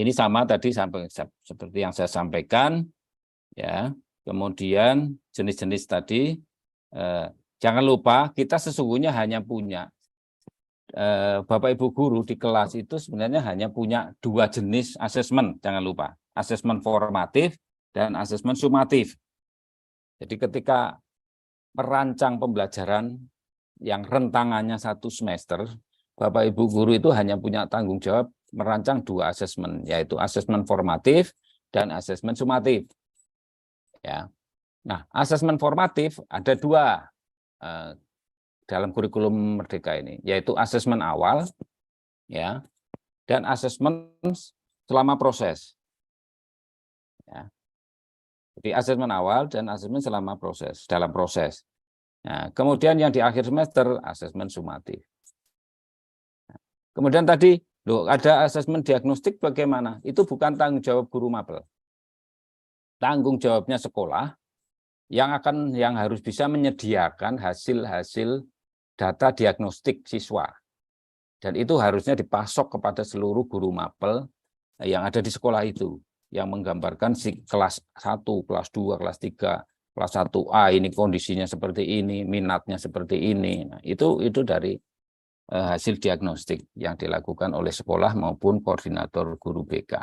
ini sama tadi seperti yang saya sampaikan, ya. Kemudian jenis-jenis tadi, jangan lupa kita sesungguhnya hanya punya Bapak Ibu guru di kelas itu sebenarnya hanya punya 2 jenis asesmen, jangan lupa, asesmen formatif dan asesmen sumatif. Jadi ketika merancang pembelajaran yang rentangannya 1 semester, Bapak Ibu guru itu hanya punya tanggung jawab merancang 2 asesmen, yaitu asesmen formatif dan asesmen sumatif. Ya. Nah, asesmen formatif ada 2 dalam kurikulum Merdeka ini, yaitu asesmen awal, ya, dan asesmen selama proses. Ya. Jadi asesmen awal dan asesmen selama proses, dalam proses. Nah, kemudian yang di akhir semester asesmen sumatif. Kemudian tadi, ada asesmen diagnostik bagaimana? Itu bukan tanggung jawab guru mapel. Tanggung jawabnya sekolah yang harus bisa menyediakan hasil-hasil data diagnostik siswa. Dan itu harusnya dipasok kepada seluruh guru mapel yang ada di sekolah itu, yang menggambarkan kelas 1, kelas 2, kelas 3, kelas 1A ini kondisinya seperti ini, minatnya seperti ini. Nah, itu dari hasil diagnostik yang dilakukan oleh sekolah maupun koordinator guru BK.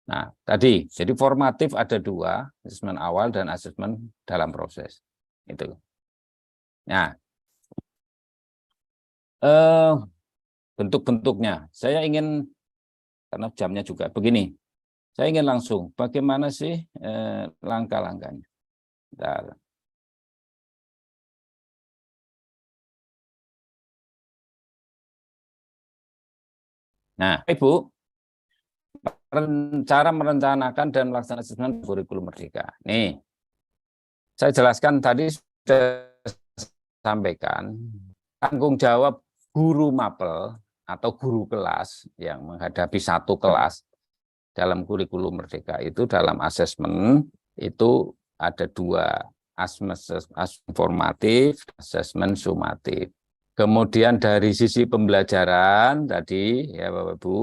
Nah, tadi, jadi formatif ada 2, asesmen awal dan asesmen dalam proses. Itu. Nah, bentuk-bentuknya, saya ingin, karena jamnya juga begini, saya ingin langsung, bagaimana sih langkah-langkahnya? Nah, Ibu, cara merencanakan dan melaksanakan asesmen kurikulum Merdeka. Nih, saya jelaskan tadi sudah sampaikan, tanggung jawab guru mapel atau guru kelas yang menghadapi 1 kelas dalam kurikulum Merdeka itu dalam asesmen itu ada 2, asesmen formatif, asesmen sumatif. Kemudian dari sisi pembelajaran tadi ya Bapak Ibu,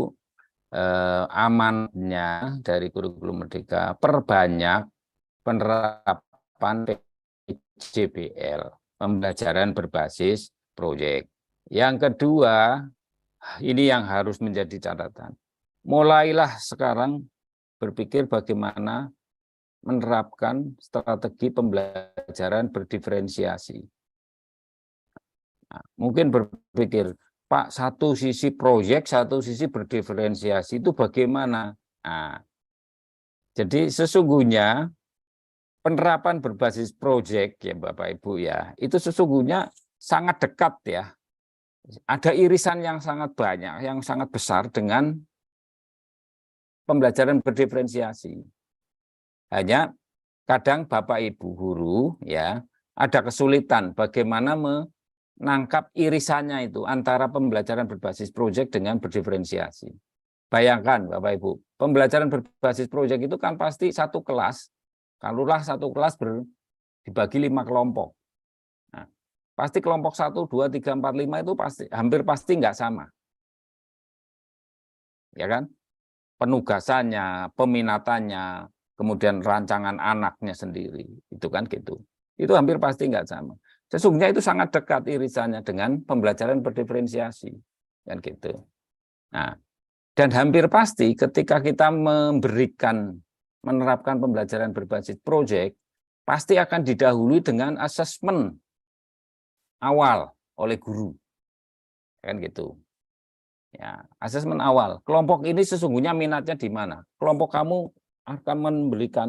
amannya dari kurikulum Merdeka, perbanyak penerapan PJBL, pembelajaran berbasis proyek. Yang kedua, ini yang harus menjadi catatan. Mulailah sekarang berpikir bagaimana menerapkan strategi pembelajaran berdiferensiasi. Nah, mungkin berpikir, Pak, satu sisi proyek, satu sisi berdiferensiasi, itu bagaimana? Nah, jadi sesungguhnya penerapan berbasis proyek ya Bapak Ibu ya, itu sesungguhnya sangat dekat ya. Ada irisan yang sangat banyak, yang sangat besar dengan pembelajaran berdiferensiasi. Hanya kadang Bapak Ibu guru ya ada kesulitan bagaimana menangkap irisannya itu antara pembelajaran berbasis proyek dengan berdiferensiasi. Bayangkan Bapak Ibu, pembelajaran berbasis proyek itu kan pasti 1 kelas, kalaulah 1 kelas dibagi 5 kelompok. Nah, pasti kelompok 1, 2, 3, 4, 5 itu hampir pasti nggak sama. Ya kan? Penugasannya, peminatannya, kemudian rancangan anaknya sendiri, itu kan gitu. Itu hampir pasti nggak sama. Sesungguhnya itu sangat dekat irisannya dengan pembelajaran berdiferensiasi, kan gitu. Nah, dan hampir pasti ketika kita menerapkan pembelajaran berbasis proyek, pasti akan didahului dengan asesmen awal oleh guru, kan gitu. Ya, asesmen awal. Kelompok ini sesungguhnya minatnya di mana? Kelompok kamu akan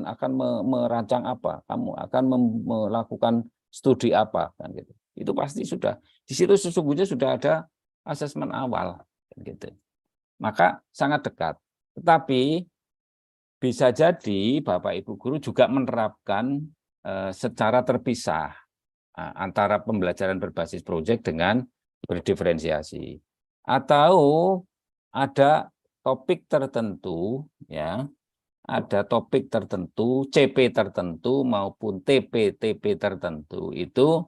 akan merancang apa? Kamu akan melakukan studi apa? Kan gitu. Itu pasti sudah. Di situ sesungguhnya sudah ada asesmen awal, kan gitu. Maka sangat dekat. Tetapi bisa jadi Bapak Ibu guru juga menerapkan secara terpisah antara pembelajaran berbasis proyek dengan berdiferensiasi. Atau ada topik tertentu ya, ada topik tertentu, CP tertentu maupun TP tertentu itu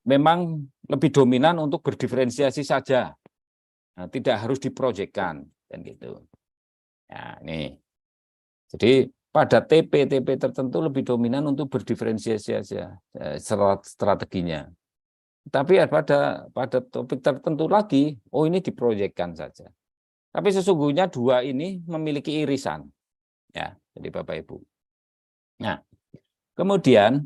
memang lebih dominan untuk berdiferensiasi saja. Nah, tidak harus diproyekkan dan gitu. Ya, ini. Jadi pada TP tertentu lebih dominan untuk berdiferensiasi saja strateginya. Tapi ya pada topik tertentu lagi, oh ini diproyekkan saja. Tapi sesungguhnya dua ini memiliki irisan. Ya, jadi Bapak Ibu. Nah, kemudian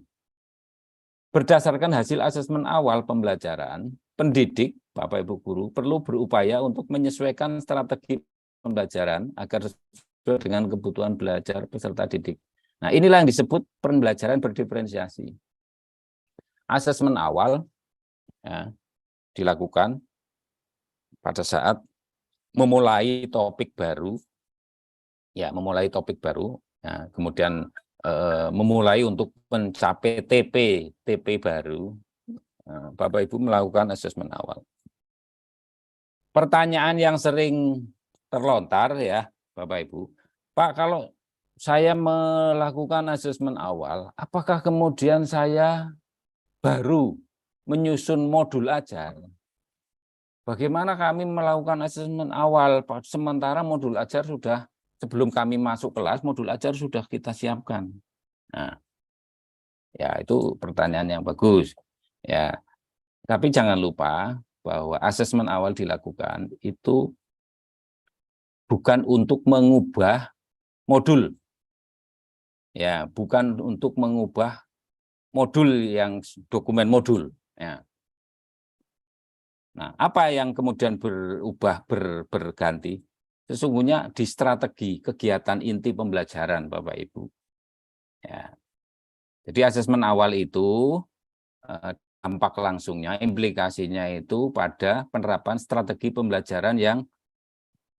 berdasarkan hasil asesmen awal pembelajaran, pendidik, Bapak Ibu guru, perlu berupaya untuk menyesuaikan strategi pembelajaran agar sesuai dengan kebutuhan belajar peserta didik. Nah, inilah yang disebut pembelajaran berdiferensiasi. Asesmen awal ya, dilakukan pada saat memulai topik baru, ya memulai topik baru, ya, kemudian memulai untuk mencapai TP baru. Bapak Ibu melakukan asesmen awal. Pertanyaan yang sering terlontar ya Bapak Ibu, Pak, kalau saya melakukan asesmen awal, apakah kemudian saya baru menyusun modul ajar? Bagaimana kami melakukan asesmen awal, sementara modul ajar sudah, sebelum kami masuk kelas, modul ajar sudah kita siapkan. Nah, ya itu pertanyaan yang bagus. Ya, tapi jangan lupa bahwa asesmen awal dilakukan itu bukan untuk mengubah modul. Ya, bukan untuk mengubah modul yang dokumen modul. Ya. Nah, apa yang kemudian berubah, berganti? Sesungguhnya di strategi kegiatan inti pembelajaran, Bapak Ibu. Ya. Jadi asesmen awal itu dampak langsungnya, implikasinya itu pada penerapan strategi pembelajaran yang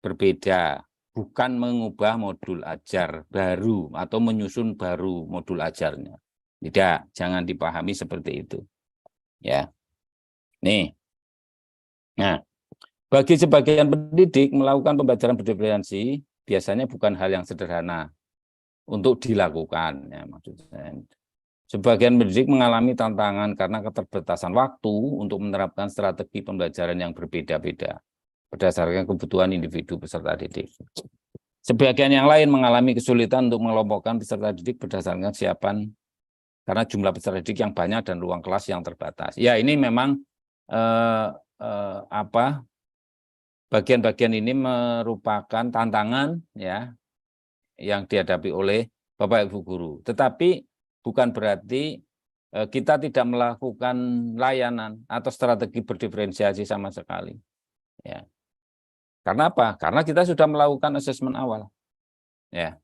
berbeda, bukan mengubah modul ajar baru atau menyusun baru modul ajarnya. Tidak, jangan dipahami seperti itu. Ya. Nih. Nah, bagi sebagian pendidik melakukan pembelajaran berdiferensiasi biasanya bukan hal yang sederhana untuk dilakukan, ya maksudnya. Sebagian pendidik mengalami tantangan karena keterbatasan waktu untuk menerapkan strategi pembelajaran yang berbeda-beda berdasarkan kebutuhan individu peserta didik. Sebagian yang lain mengalami kesulitan untuk mengelompokkan peserta didik berdasarkan kesiapan karena jumlah peserta didik yang banyak dan ruang kelas yang terbatas. Ya, ini memang bagian-bagian ini merupakan tantangan ya yang dihadapi oleh Bapak Ibu guru. Tetapi bukan berarti kita tidak melakukan layanan atau strategi berdiferensiasi sama sekali. Ya. Karena apa? Karena kita sudah melakukan asesmen awal. Ya.